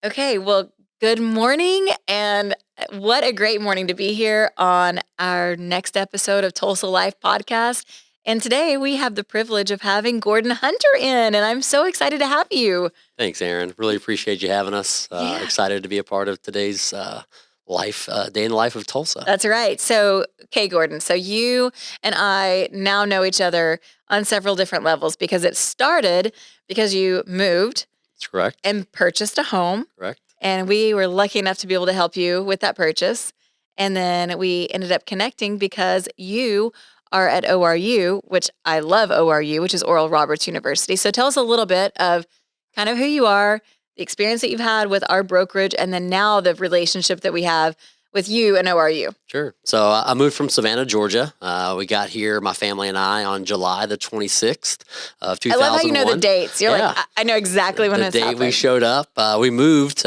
Okay, well, good morning. And what a great morning to be here on our next episode of Tulsa Life podcast. And today we have the privilege of having Gordon Hunter in, and I'm so excited to have you. Thanks, Erin. Really appreciate you having us. Yeah. Excited to be a part of today's day in the life of Tulsa. That's right. So, okay, Gordon, so you and I now know each other on several different levels because it started because you moved That's correct. and purchased a home. Correct. And we were lucky enough to be able to help you with that purchase. And then we ended up connecting because you are at ORU, which I love ORU, which is Oral Roberts University. So tell us a little bit of kind of who you are, the experience that you've had with our brokerage, and then now the relationship that we have with you and ORU. Sure. So I moved from Savannah, Georgia. We got here, my family and I, on July the 26th of 2001. I love how you know the dates. You're like, I know exactly when it's happening. The date we showed up, we moved.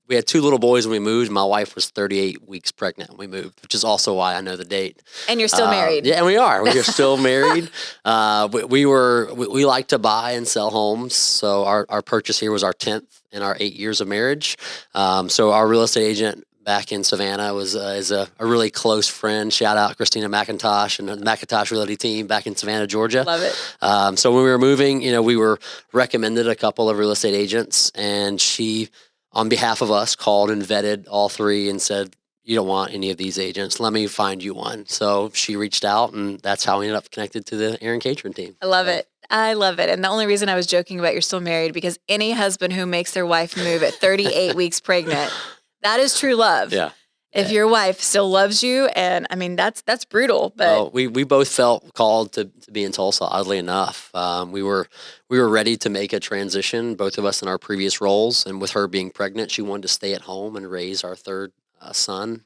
We had two little boys when we moved. My wife was 38 weeks pregnant when we moved, which is also why I know the date. And you're still married. Yeah, and we are. We are still married. We like to buy and sell homes. So our purchase here was our 10th in our 8 years of marriage. So our real estate agent back in Savannah is a really close friend. Shout out Christina McIntosh and the McIntosh Realty team back in Savannah, Georgia. Love it. So when we were moving, we were recommended a couple of real estate agents, and she, on behalf of us, called and vetted all three and said, "You don't want any of these agents. Let me find you one." So she reached out, and that's how we ended up connected to the Erin Catering team. I love it. I love it. And the only reason I was joking about you're still married, because any husband who makes their wife move at 38 weeks pregnant, that is true love. Yeah. If your wife still loves you, and I mean, that's brutal. But we both felt called to be in Tulsa, oddly enough. We were ready to make a transition, both of us in our previous roles. And with her being pregnant, she wanted to stay at home and raise our third son.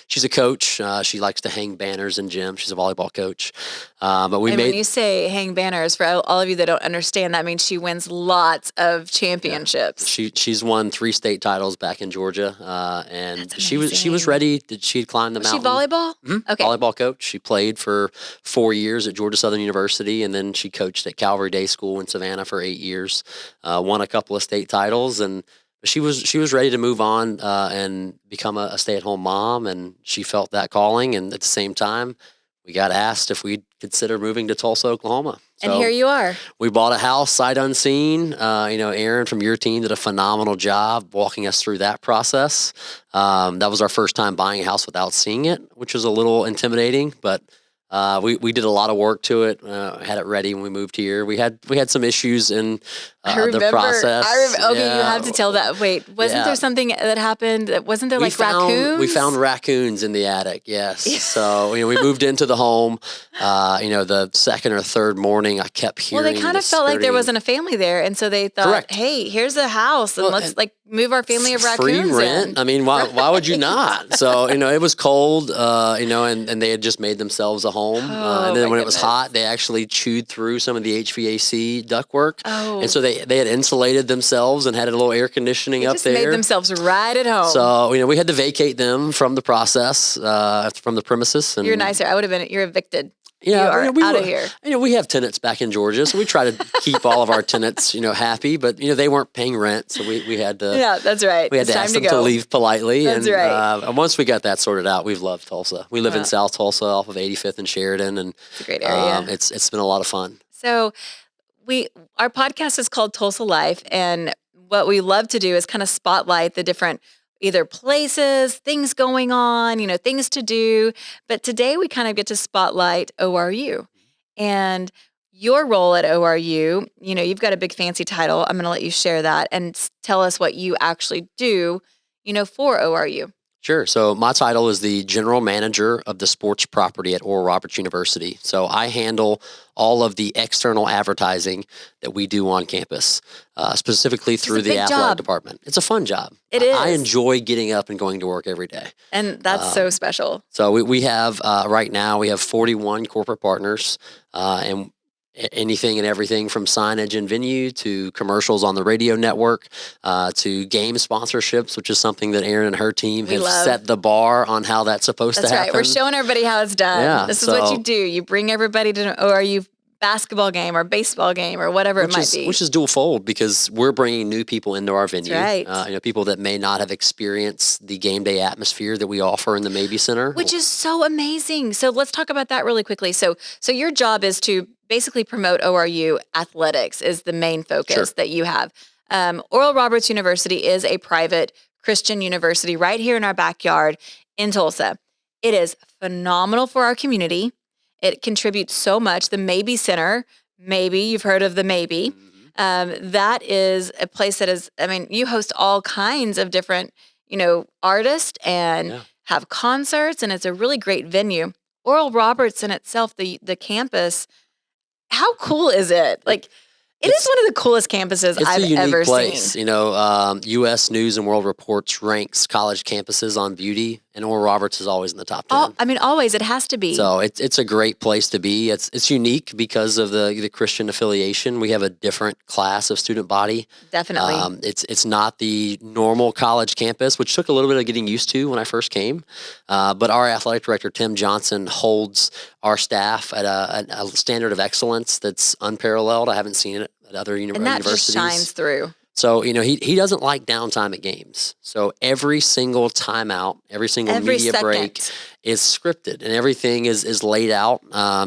She's a coach. She likes to hang banners in gym. She's a volleyball coach. When you say hang banners, for all of you that don't understand, that means she wins lots of championships. Yeah. She's won 3 state titles back in Georgia. And she was ready. She'd climbed the mountain. Was she volleyball? Mm-hmm. Okay. Volleyball coach. She played for 4 years at Georgia Southern University, and then she coached at Calvary Day School in Savannah for 8 years. Won a couple of state titles, and she was ready to move on and become a stay-at-home mom, and she felt that calling. And at the same time, we got asked if we'd consider moving to Tulsa, Oklahoma. And here you are. We bought a house sight unseen. Erin from your team did a phenomenal job walking us through that process. That was our first time buying a house without seeing it, which was a little intimidating, but we did a lot of work to it. Had it ready when we moved here. We had some issues in the process. You have to tell that. Wait, wasn't there something that happened? Wasn't there raccoons? We found raccoons in the attic. Yes. So we moved into the home. The second or third morning, I kept hearing. Well, they kind of felt like there wasn't a family there, and so they thought, Correct. "Hey, here's a house, and let's move our family of raccoons free rent. in." I mean, why would you not? So it was cold. And they had just made themselves a home. And then when it was hot, they actually chewed through some of the HVAC ductwork. Oh. And so they had insulated themselves and had a little air conditioning up there. They made themselves right at home. So, we had to vacate them from the process, from the premises. And you're nicer. I would have been, you're evicted. Yeah, you are out of here. We have tenants back in Georgia, so we try to keep all of our tenants, happy. But they weren't paying rent, so we had to. Yeah, that's right. We had to ask them to leave politely. That's right. And once we got that sorted out, we've loved Tulsa. We live in South Tulsa, off of 85th and Sheridan, and it's a great area. It's been a lot of fun. So, our podcast is called Tulsa Life, and what we love to do is kind of spotlight the different either places, things going on, things to do. But today we kind of get to spotlight ORU and your role at ORU. You've got a big fancy title. I'm going to let you share that and tell us what you actually do, for ORU. Sure. So my title is the general manager of the sports property at Oral Roberts University. So I handle all of the external advertising that we do on campus, specifically through the athletic department. It's a fun job. It is. I enjoy getting up and going to work every day. And that's so special. So we have, right now, we have 41 corporate partners, and anything and everything from signage and venue to commercials on the radio network, to game sponsorships, which is something that Erin and her team have set the bar on how that's supposed to happen. That's right. We're showing everybody how it's done. Yeah, this is what you do. You bring everybody to ORU basketball game or baseball game or whatever it might be. Which is dual fold because we're bringing new people into our venue. That's right. You know, people that may not have experienced the game day atmosphere that we offer in the Mabee Center. Which is so amazing. So let's talk about that really quickly. So your job is to basically promote ORU athletics is the main focus that you have. Oral Roberts University is a private Christian university right here in our backyard in Tulsa. It is phenomenal for our community. It contributes so much. The Mabee Center, maybe you've heard of the Mabee. That is a place that is, I mean, you host all kinds of different, artists and have concerts, and it's a really great venue. Oral Roberts in itself, the campus, how cool is it? Like, it is one of the coolest campuses I've ever place. seen. You know, U.S. News and World Reports ranks college campuses on beauty, and Oral Roberts is always in the top 10. I mean, always. It has to be. So it's a great place to be. It's unique because of the Christian affiliation. We have a different class of student body. Definitely. It's not the normal college campus, which took a little bit of getting used to when I first came. But our athletic director, Tim Johnson, holds our staff at a standard of excellence that's unparalleled. I haven't seen it at other and that universities. just shines through. So, he doesn't like downtime at games. So every single timeout, every media break is scripted and everything is laid out.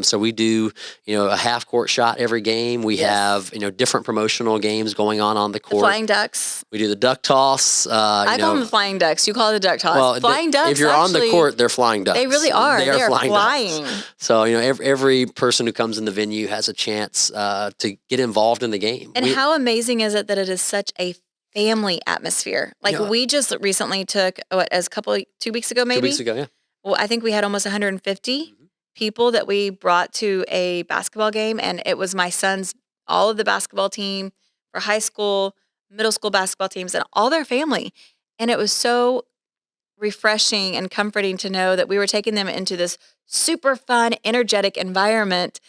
So we do, a half court shot every game. We have, different promotional games going on the court. The flying ducks. We do the duck toss. I call them the flying ducks. You call it the duck toss. Well, flying ducks. If you're on the court, they're flying ducks. They really are. They are flying. Ducks. So, every person who comes in the venue has a chance to get involved in the game. And how amazing is it that it is such a family atmosphere? Like we just recently took, 2 weeks ago, maybe? 2 weeks ago, yeah. Well, I think we had almost 150 people that we brought to a basketball game, and it was my son's, all of the basketball team for high school, middle school basketball teams, and all their family. And it was so refreshing and comforting to know that we were taking them into this super fun, energetic environment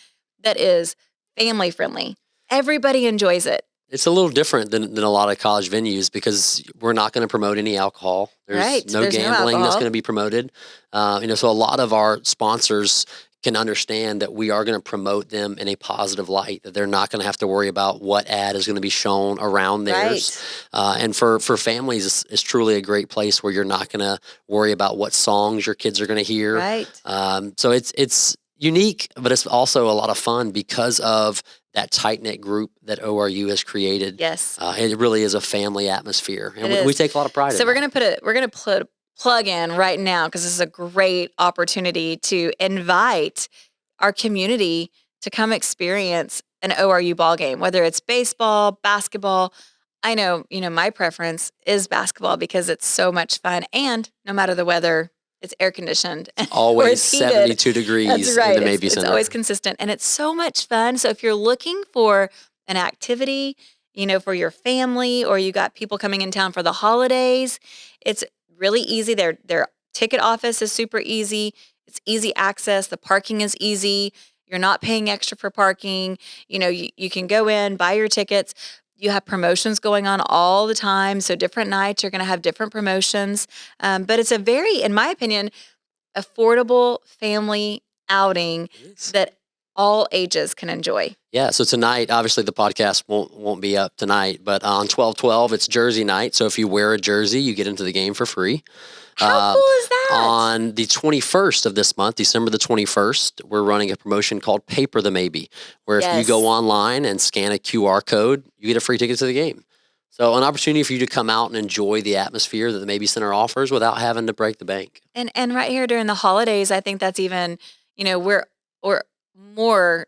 that is family friendly. Everybody enjoys it. It's a little different than a lot of college venues because we're not going to promote any alcohol. There's no gambling that's going to be promoted. So a lot of our sponsors can understand that we are going to promote them in a positive light, that they're not going to have to worry about what ad is going to be shown around theirs. And for families, it's truly a great place where you're not going to worry about what songs your kids are going to hear. So it's unique, but it's also a lot of fun because of that tight-knit group that ORU has created. Yes. It really is a family atmosphere. And we take a lot of pride in it. So we're going to put a plug in right now because this is a great opportunity to invite our community to come experience an ORU ball game, whether it's baseball, basketball. I know, my preference is basketball because it's so much fun, and no matter the weather, it's air conditioned. Always 72 degrees That's right. in the Mabee Center. It's always consistent, and it's so much fun. So if you're looking for an activity, for your family, or you got people coming in town for the holidays, it's really easy. Their ticket office is super easy. It's easy access. The parking is easy. You're not paying extra for parking. You can go in, buy your tickets. You have promotions going on all the time. So different nights, you're going to have different promotions. But it's a very, in my opinion, affordable family outing that all ages can enjoy. Yeah, so tonight, obviously the podcast won't be up tonight, but on 12/12, it's jersey night. So if you wear a jersey, you get into the game for free. How cool is that? On the 21st of this month, December the 21st, we're running a promotion called Paper the Maybe, where if you go online and scan a QR code, you get a free ticket to the game. So an opportunity for you to come out and enjoy the atmosphere that the Mabee Center offers without having to break the bank. And right here during the holidays, I think that's even, we're more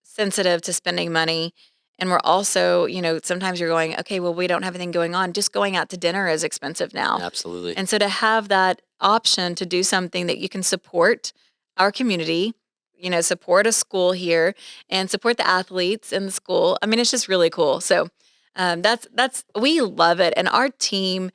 sensitive to spending money. And we're also, sometimes you're going, okay, well, we don't have anything going on. Just going out to dinner is expensive now. Absolutely. And so to have that option to do something that you can support our community, support a school here and support the athletes in the school. I mean, it's just really cool. So we love it. And our team,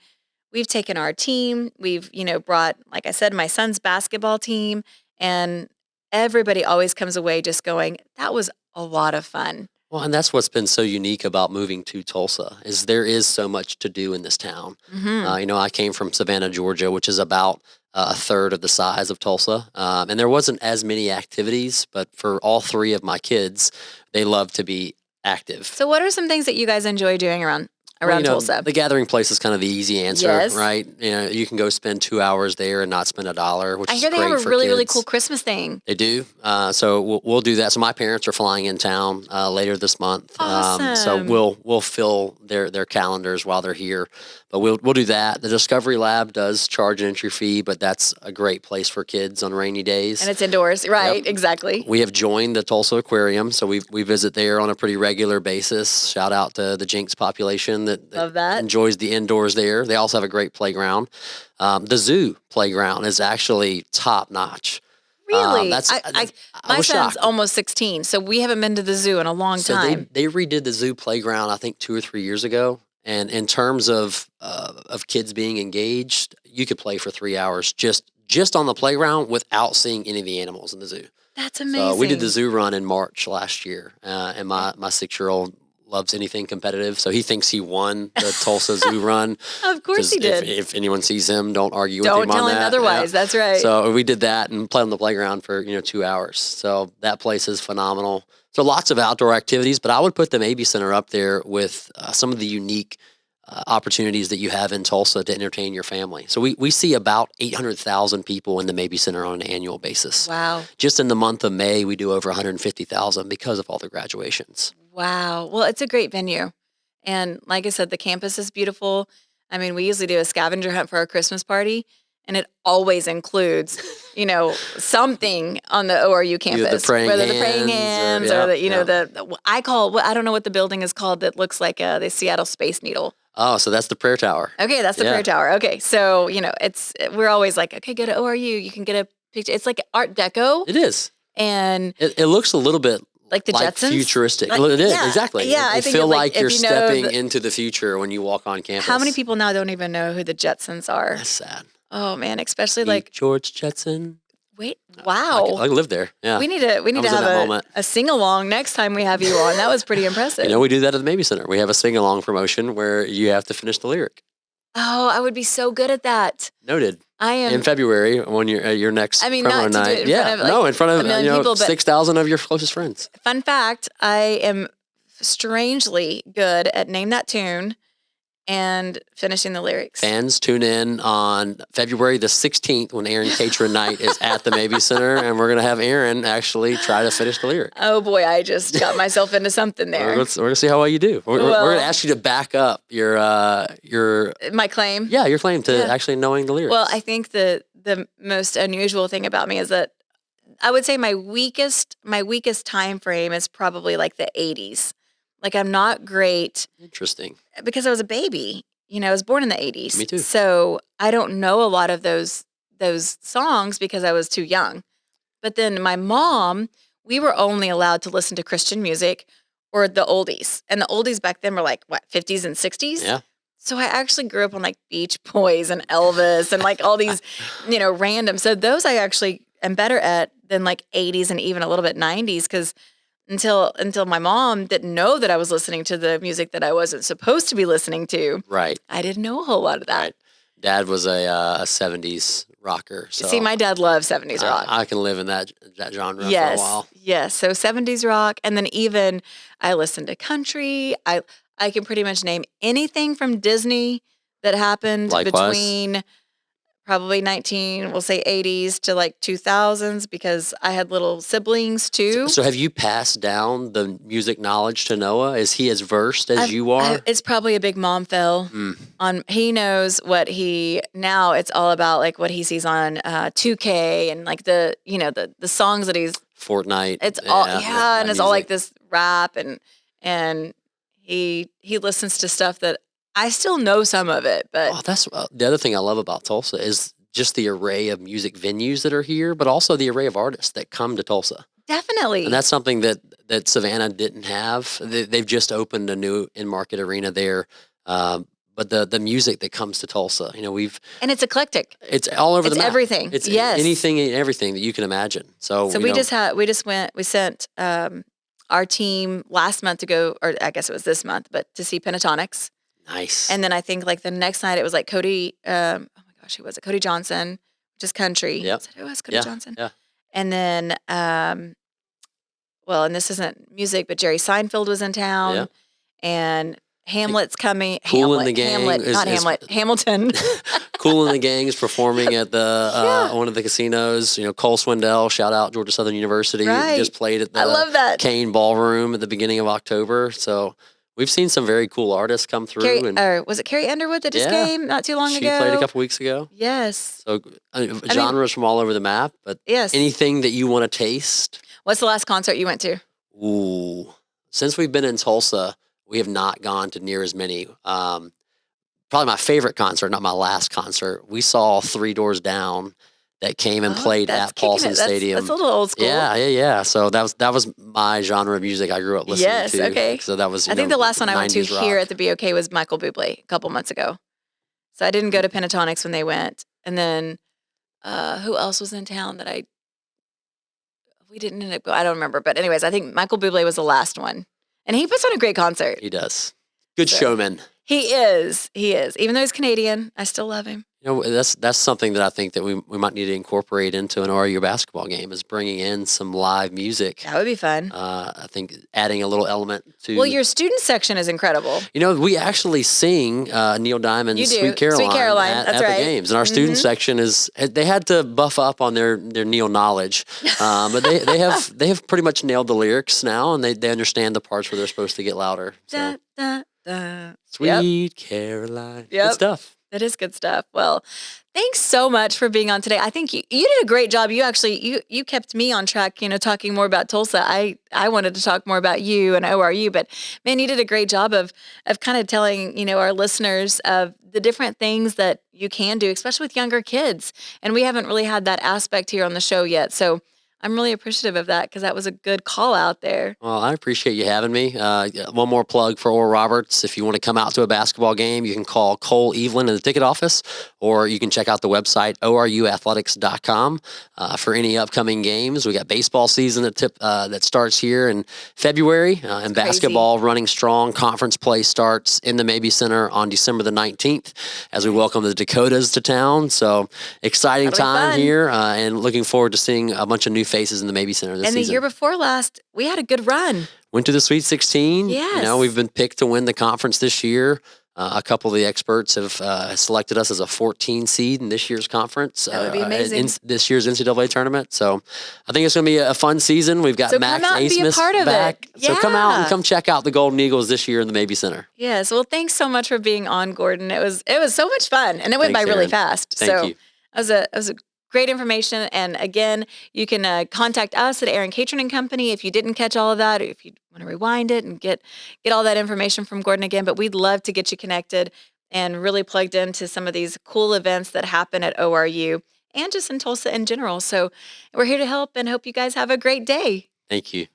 we've taken our team, we've, brought, like I said, my son's basketball team, and everybody always comes away just going, that was a lot of fun. Well, and that's what's been so unique about moving to Tulsa is there is so much to do in this town. I came from Savannah, Georgia, which is about a third of the size of Tulsa. And there wasn't as many activities, but for all three of my kids, they love to be active. So what are some things that you guys enjoy doing around Well, Tulsa? the gathering place is kind of the easy answer, Yes. right? You can go spend 2 hours there and not spend $1, which I is hear they great have a for really, kids. really cool Christmas thing. They do. So we'll do that. So my parents are flying in town later this month. Awesome. So we'll fill their calendars while they're here. But we'll do that. The Discovery Lab does charge an entry fee, but that's a great place for kids on rainy days. And it's indoors, right? Yep. Exactly. We have joined the Tulsa Aquarium, so we visit there on a pretty regular basis. Shout out to the Jinx population that Love that. enjoys the indoors there. They also have a great playground. The zoo playground is actually top notch. Really? I my was son's shocked. almost 16, so we haven't been to the zoo in a long time. They redid the zoo playground, I think 2 or 3 years ago. And in terms of kids being engaged, you could play for 3 hours just on the playground without seeing any of the animals in the zoo. That's amazing. So we did the zoo run in March last year, and my 6-year-old loves anything competitive, so he thinks he won the Tulsa Zoo run. Of course he did. If anyone sees him, don't argue with him on that. Don't tell him otherwise. Yeah. That's right. So we did that and played on the playground for 2 hours. So that place is phenomenal. So lots of outdoor activities, but I would put the Maybe Center up there with some of the unique opportunities that you have in Tulsa to entertain your family. So we see about 800,000 people in the Maybe Center on an annual basis. Wow. Just in the month of May, we do over 150,000 because of all the graduations. Wow. Well, it's a great venue. And like I said, the campus is beautiful. I mean, we usually do a scavenger hunt for our Christmas party, and it always includes, something on the ORU campus. Either the praying whether the praying hands or I don't know what the building is called that looks like the Seattle Space Needle. Oh, so that's the prayer tower. Okay, that's the prayer tower. Okay, so, we're always like, okay, go to ORU. You can get a picture. It's like Art Deco. It is. And it looks a little bit like the Jetsons? futuristic. Like, it is, yeah, exactly. yeah, I You think feel like like you're if you know stepping into the future when you walk on campus. How many people now don't even know who the Jetsons are? That's sad. Oh man, especially Meet like George Jetson. wait, wow. I live there. Yeah. We need to have a sing along next time we have you on. That was pretty impressive. We do that at the Maybe Center. We have a sing along promotion where you have to finish the lyric. Oh, I would be so good at that. Noted. I am in February when you're at your next promo not to night. do it in front of, in front of a million people, but 6,000 of your closest friends. Fun fact: I am strangely good at name that tune and finishing the lyrics. Fans, tune in on February the 16th when Erin Catron Night is at the Maybe Center, and we're going to have Erin actually try to finish the lyric. Oh boy, I just got myself into something there. We're going to see how well you do. We're going to ask you to back up your my claim. Yeah, your claim to actually knowing the lyrics. Well, I think the most unusual thing about me is that I would say my weakest time frame is probably like the 80s. Like I'm not great. Interesting. Because I was a baby. I was born in the 80s. Me too. So I don't know a lot of those songs because I was too young. But then my mom, we were only allowed to listen to Christian music or the oldies. And the oldies back then were like, what, 50s and 60s? Yeah. So I actually grew up on like Beach Boys and Elvis and like all these, random. So those I actually am better at than like 80s and even a little bit 90s because until my mom didn't know that I was listening to the music that I wasn't supposed to be listening to. Right. I didn't know a whole lot of that. Right. Dad was a 70s rocker. So See, my dad loves 70s rock. I can live in that genre for a while. Yes. So 70s rock. And then even I listened to country. I can pretty much name anything from Disney that happened between probably 80s to like 2000s because I had little siblings too. So have you passed down the music knowledge to Noah? Is he as versed as you are? It's probably a big mom fell on. He knows what now it's all about like what he sees on 2K and like the songs that he's Fortnite. It's all and it's all like this rap and he listens to stuff that I still know some of it, but that's the other thing I love about Tulsa is just the array of music venues that are here, but also the array of artists that come to Tulsa. Definitely. And that's something that Savannah didn't have. They've just opened a new in-market arena there. But the music that comes to Tulsa, and it's eclectic. It's all over the map. Everything. It's anything and everything that you can imagine. So we sent our team last month to go, or I guess it was this month, but to see Pentatonics. Nice. And then I think like the next night it was like Cody, oh my gosh, who was it? Cody Johnson, which is country. Yep. It was Cody Johnson. Yeah. And then well, and this isn't music, but Jerry Seinfeld was in Yeah. town, and Hamlet's coming. Cool in the Gang Not Hamlet, Hamilton. Cool in the Gang is performing at the Yeah. one of the casinos. Cole Swindell, shout out Georgia Southern University, Right. just played at I love the that. Kane Ballroom at the beginning of October. So we've seen some very cool artists come through. Was it Carrie Underwood that just Yeah. came not too long She ago? played a couple weeks ago. Yes. So genres from all over the map. But Yes. anything that you want to taste? What's the last concert you went to? Ooh, since we've been in Tulsa, we have not gone to near as many. Probably my favorite concert, not my last concert. We saw Three Doors Down that came and played that's at kicking Paulson it. That's Stadium. a little old school. Yeah. So that was my genre of music I grew up listening Yes, to. okay. So that was. I think the last one I went to 90s here rock. at the BOK was Michael Bublé a couple months ago. So I didn't go to Pentatonics when they went. And then who else was in town that we didn't end up going? I don't remember. But anyways, I think Michael Bublé was the last one. And he puts on a great concert. He does. Good So- showman. He is. Even though he's Canadian, I still love him. That's something that I think that we might need to incorporate into an ORU basketball game is bringing in some live music. That would be fun. I think adding a little element to. Well, your student section is incredible. We actually sing Neil Diamond's You do. Sweet Caroline, Sweet Caroline, at that's the right. games. And our student section they had to buff up on their Neil knowledge. But they have pretty much nailed the lyrics now, and they understand the parts where they're supposed to get louder. So. Da, da, da. Sweet Caroline. Yep. Good stuff. That is good stuff. Well, thanks so much for being on today. I think you did a great job. You actually you kept me on track, talking more about Tulsa. I wanted to talk more about you and ORU, but man, you did a great job of kind of telling, our listeners of the different things that you can do, especially with younger kids. And we haven't really had that aspect here on the show yet. So I'm really appreciative of that because that was a good call out there. Well, I appreciate you having me. One more plug for Oral Roberts. If you want to come out to a basketball game, you can call Cole Evelyn in the ticket office, or you can check out the website, oruathletics.com, for any upcoming games. We got baseball season that starts here in February, and basketball running strong. Conference play starts in the Mabee Center on December the 19th as we welcome the Dakotas to town. So exciting time here, and looking forward to seeing a bunch of new faces in the Mabee Center this season. And the year before last, we had a good run. Went to the Sweet 16. Yes. We've been picked to win the conference this year. A couple of the experts have selected us as a 14 seed in this year's conference. That would be amazing. This year's NCAA tournament. So I think it's going to be a fun season. We've got Max come out and be a Asmus part of back. it. So come out and Yeah. come check out the Golden Eagles this year in the Mabee Center. Yes. Well, thanks so much for being on, Gordon. It was so much fun, and it went Thanks, by really Erin. fast. Thank you. It was a great information. And again, you can contact us at Erin Catering and Company if you didn't catch all of that, or if you want to rewind it and get all that information from Gordon again. But we'd love to get you connected and really plugged into some of these cool events that happen at ORU and just in Tulsa in general. So we're here to help and hope you guys have a great day. Thank you.